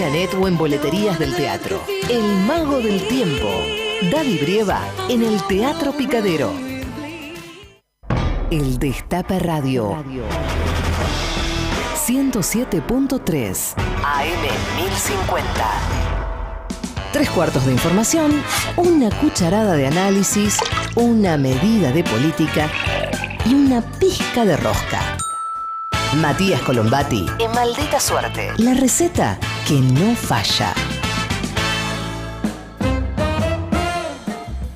Net o en boleterías del teatro. El Mago del Tiempo. Daddy Brieva en el Teatro Picadero. El Destape Radio. 107.3 AM 1050. 3/4 de información, una cucharada de análisis, una medida de política y una pizca de rosca. Matías Colombati en Maldita Suerte. La receta que no falla.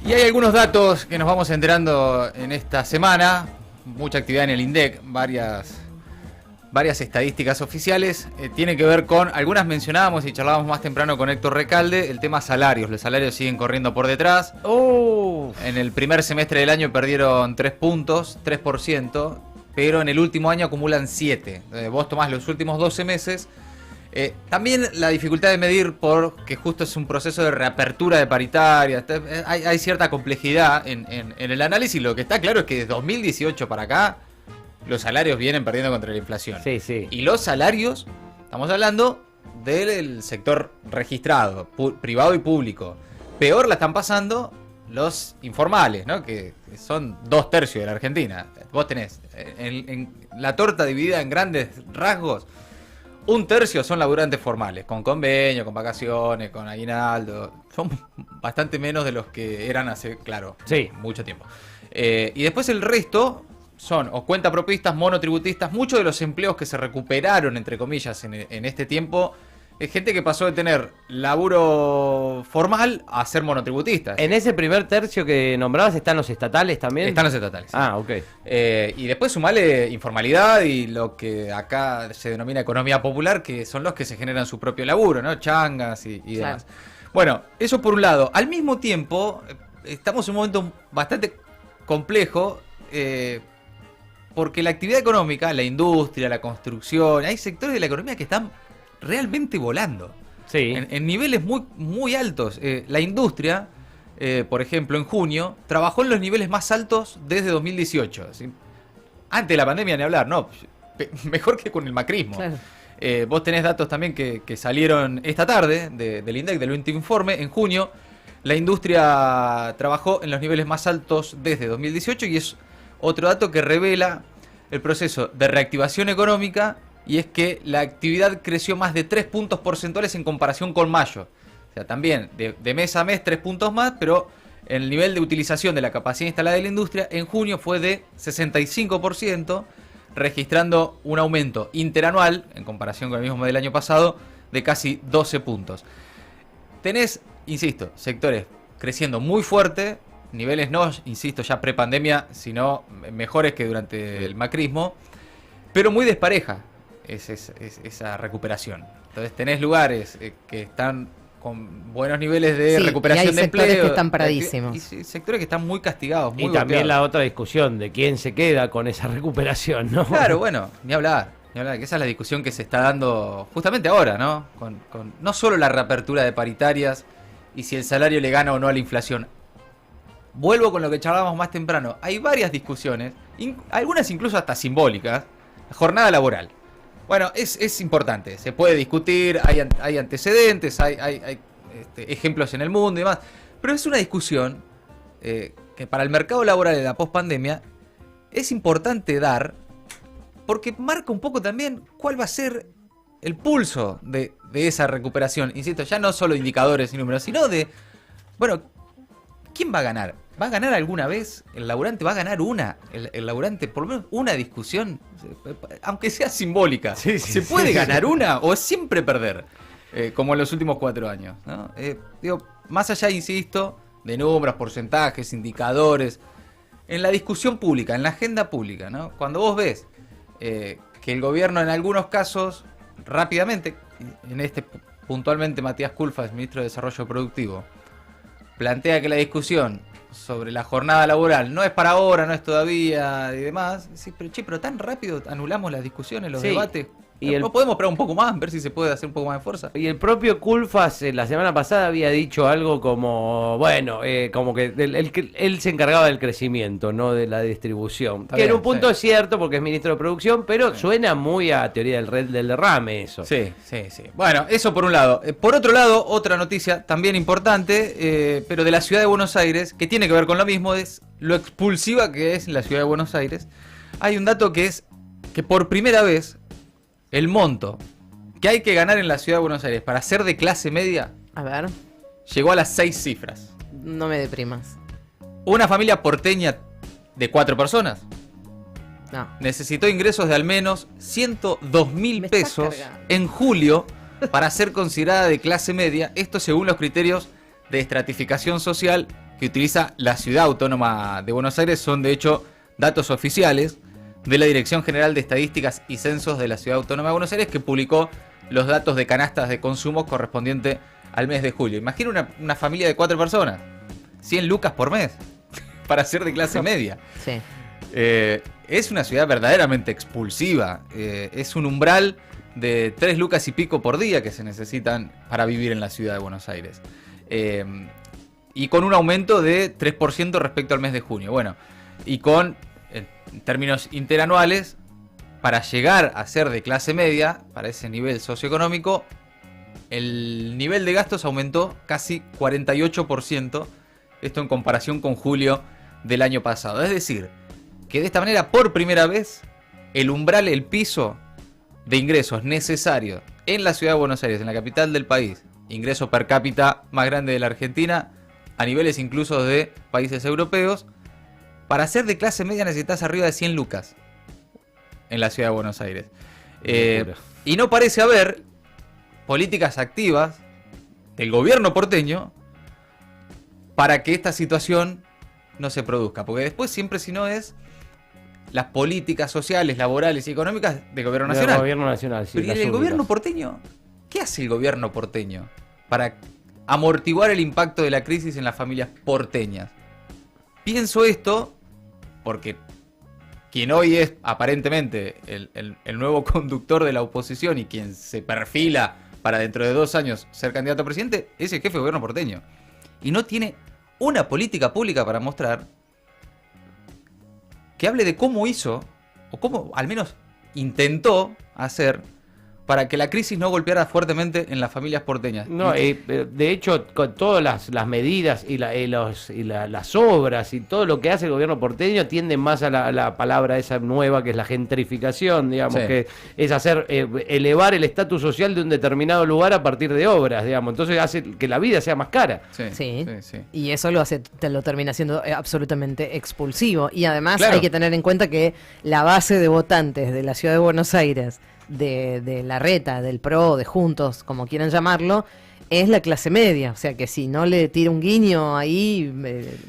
Y hay algunos datos que nos vamos enterando en esta semana. Mucha actividad en el INDEC, varias estadísticas oficiales. Tiene que ver con, algunas mencionábamos y charlábamos más temprano con Héctor Recalde, el tema salarios. Los salarios siguen corriendo por detrás. En el primer semestre del año perdieron 3 puntos, 3%, pero en el último año acumulan 7. Vos tomás los últimos 12 meses. También la dificultad de medir, porque justo es un proceso de reapertura de paritarias. Hay cierta complejidad en el análisis. Lo que está claro es que desde 2018 para acá los salarios vienen perdiendo contra la inflación. Sí, sí. Y los salarios, estamos hablando del sector registrado, privado y público. Peor la están pasando los informales, ¿no? Que son 2/3 de la Argentina. Vos tenés en la torta dividida en grandes rasgos. 1/3 son laburantes formales, con convenio, con vacaciones, con aguinaldo. Son bastante menos de los que eran hace, claro, mucho tiempo. Y después el resto son o cuentapropistas, monotributistas. Muchos de los empleos que se recuperaron, entre comillas, en este tiempo, es gente que pasó de tener laburo formal a ser monotributistas. En ese primer tercio que nombrabas, ¿están los estatales también? Están los estatales. Sí. Ah, ok. Y después sumale informalidad y lo que acá se denomina economía popular, que son los que se generan su propio laburo, ¿no? Changas y demás. Bueno, eso por un lado. Al mismo tiempo, estamos en un momento bastante complejo, porque la actividad económica, la industria, la construcción, hay sectores de la economía que están realmente volando. Sí. En niveles muy, muy altos. La industria, por ejemplo, en junio, trabajó en los niveles más altos desde 2018. ¿Sí? Antes de la pandemia, ni hablar, ¿no? Mejor que con el macrismo. Claro. Vos tenés datos también que salieron esta tarde del INDEC, del último informe. En junio, la industria trabajó en los niveles más altos desde 2018 y es otro dato que revela el proceso de reactivación económica. Y es que la actividad creció más de 3 puntos porcentuales en comparación con mayo. O sea, también de mes a mes 3 puntos más, pero el nivel de utilización de la capacidad instalada de la industria en junio fue de 65%, registrando un aumento interanual, en comparación con el mismo mes del año pasado, de casi 12 puntos. Tenés, insisto, sectores creciendo muy fuerte, niveles no, insisto, ya prepandemia, sino mejores que durante el macrismo, pero muy despareja. Es esa recuperación. Entonces tenés lugares que están con buenos niveles de recuperación de empleo. Y hay sectores que están paradísimos. Y sectores que están muy castigados, muy Y también golpeados. la otra discusión de quién se queda con esa recuperación, ¿no? Claro, bueno, ni hablar, que esa es la discusión que se está dando justamente ahora, ¿no? Con no solo la reapertura de paritarias y si el salario le gana o no a la inflación. Vuelvo con lo que charlábamos más temprano. Hay varias discusiones, algunas incluso hasta simbólicas. La jornada laboral. Bueno, es importante, se puede discutir, hay antecedentes, hay ejemplos en el mundo y demás, pero es una discusión que para el mercado laboral de la pospandemia es importante dar, porque marca un poco también cuál va a ser el pulso de esa recuperación. Insisto, ya no solo indicadores y números, sino de, bueno, ¿quién va a ganar? ¿Va a ganar alguna vez? ¿El laburante va a ganar el laburante por lo menos una discusión? Aunque sea simbólica. Sí, ¿Se puede ganar una o es siempre perder? Como en los últimos 4 años, ¿no? Más allá, insisto, de números, porcentajes, indicadores, en la discusión pública, en la agenda pública, ¿no? Cuando vos ves que el gobierno en algunos casos, rápidamente, en este puntualmente Matías Culfas, ministro de Desarrollo Productivo, plantea que la discusión sobre la jornada laboral no es para ahora, no es todavía y demás. Sí, pero tan rápido anulamos las discusiones, los debates. Y podemos esperar un poco más, ver si se puede hacer un poco más de fuerza. Y el propio Culfas la semana pasada había dicho algo como, bueno, como que él se encargaba del crecimiento, no de la distribución. Está que bien, en un punto sí. es cierto porque es ministro de producción, pero suena muy a teoría del derrame eso. Sí. Bueno, eso por un lado. Por otro lado, otra noticia también importante, pero de la ciudad de Buenos Aires, que tiene que ver con lo mismo, es lo expulsiva que es la ciudad de Buenos Aires. Hay un dato que es que por primera vez el monto que hay que ganar en la ciudad de Buenos Aires para ser de clase media A ver, llegó a las 6 cifras. no me deprimas. Una familia porteña de 4 personas No. necesitó ingresos de al menos 102.000 Me estás pesos cargando. en julio para ser considerada de clase media, esto según los criterios de estratificación social que utiliza la Ciudad Autónoma de Buenos Aires. Son de hecho datos oficiales de la Dirección General de Estadísticas y Censos de la Ciudad Autónoma de Buenos Aires, que publicó los datos de canastas de consumo correspondiente al mes de julio. Imagina una familia de 4 personas, 100 lucas por mes para ser de clase media. Sí. Es una ciudad verdaderamente expulsiva. Es un umbral de 3 lucas y pico por día que se necesitan para vivir en la ciudad de Buenos Aires. Y con un aumento de 3% respecto al mes de junio. Bueno, y con, en términos interanuales, para llegar a ser de clase media, para ese nivel socioeconómico, el nivel de gastos aumentó casi 48%, esto en comparación con julio del año pasado. Es decir, que de esta manera, por primera vez, el umbral, el piso de ingresos necesarios en la ciudad de Buenos Aires, en la capital del país, ingreso per cápita más grande de la Argentina, a niveles incluso de países europeos, para ser de clase media necesitas arriba de 100 lucas en la ciudad de Buenos Aires. Y no parece haber políticas activas del gobierno porteño para que esta situación no se produzca. Porque después siempre, si no, es las políticas sociales, laborales y económicas del gobierno nacional. Del gobierno nacional, sí. Pero ¿y las el únicas. gobierno porteño? ¿Qué hace el gobierno porteño para amortiguar el impacto de la crisis en las familias porteñas? Pienso esto porque quien hoy es aparentemente el nuevo conductor de la oposición y quien se perfila para dentro de 2 años ser candidato a presidente es el jefe de gobierno porteño. Y no tiene una política pública para mostrar que hable de cómo hizo, o cómo al menos intentó hacer, para que la crisis no golpeara fuertemente en las familias porteñas. No, de hecho, con todas las medidas y las obras y todo lo que hace el gobierno porteño tienden más a la palabra esa nueva que es la gentrificación, digamos, Sí. que es hacer elevar el estatus social de un determinado lugar a partir de obras, digamos. Entonces hace que la vida sea más cara. Sí. Y eso lo termina siendo absolutamente expulsivo. Y además Claro. hay que tener en cuenta que la base de votantes de la ciudad de Buenos Aires, de Larreta, del PRO, de Juntos, como quieran llamarlo, es la clase media. O sea que si no le tira un guiño ahí,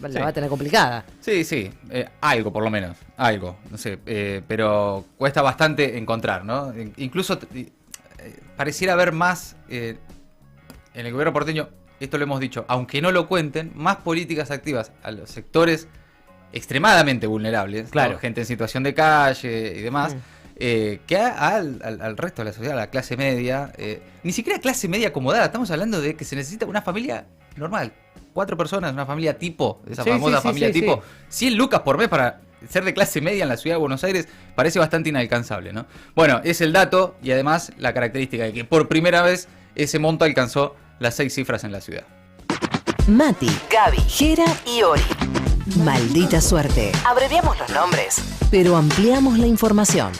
la Sí. va a tener complicada. Sí, algo por lo menos, algo, no sé, pero cuesta bastante encontrar, ¿no? Incluso pareciera haber más en el gobierno porteño, esto lo hemos dicho, aunque no lo cuenten, más políticas activas a los sectores extremadamente vulnerables, Claro. ¿no? Gente en situación de calle y demás, que al resto de la sociedad, a la clase media, ni siquiera clase media acomodada, estamos hablando de que se necesita una familia normal, 4 personas, una familia tipo, esa Sí, famosa sí, familia sí, tipo, sí. 100 lucas por mes para ser de clase media en la ciudad de Buenos Aires parece bastante inalcanzable, ¿no? Bueno, es el dato y además la característica de que por primera vez ese monto alcanzó las 6 cifras en la ciudad. Mati, Gaby, Jera y Ori. Maldita suerte. Abreviamos los nombres, pero ampliamos la información.